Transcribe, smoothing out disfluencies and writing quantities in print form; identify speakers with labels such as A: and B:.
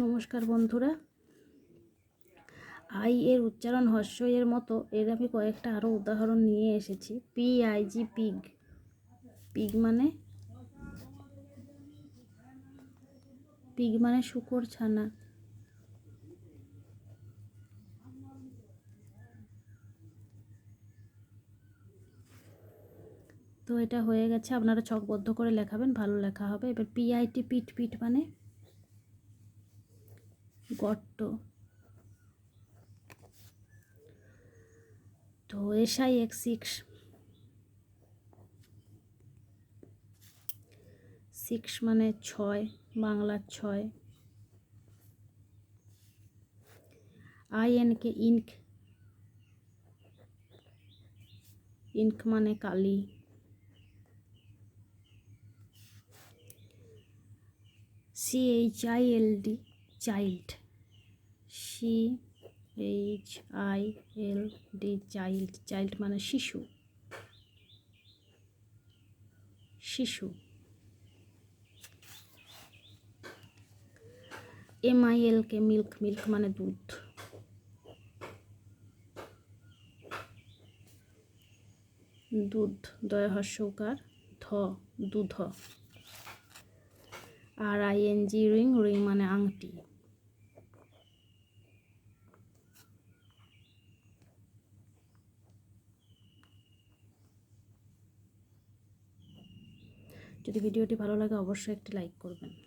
A: নমস্কার বন্ধুরা, আই এর উচ্চারণ হর্ষ এর মতো এর আমি কয়েকটা আরও উদাহরণ নিয়ে এসেছি। PIG পিগ, পিগ মানে শূকর ছানা। তো এটা হয়ে গেছে, আপনারা ছকবদ্ধ করে লেখাবেন, ভালো লেখা হবে। এবার PIT পিট, পিট মানে গর্ত। তো SIX সিক্স, সিক্স মানে ছয়, বাংলার ছয়। INK ইনক, ইনক মানে কালি। CHILD child, CHILD child, child মানে শিশু, শিশু। MILK মিল্ক, মিল্ক মানে দুধ। দুধ, দয় হর্ষকার ধ, দুধ। RING রিং, রিং মানে আংটি। যদি ভিডিওটি ভালো লাগে অবশ্যই একটি লাইক করবেন।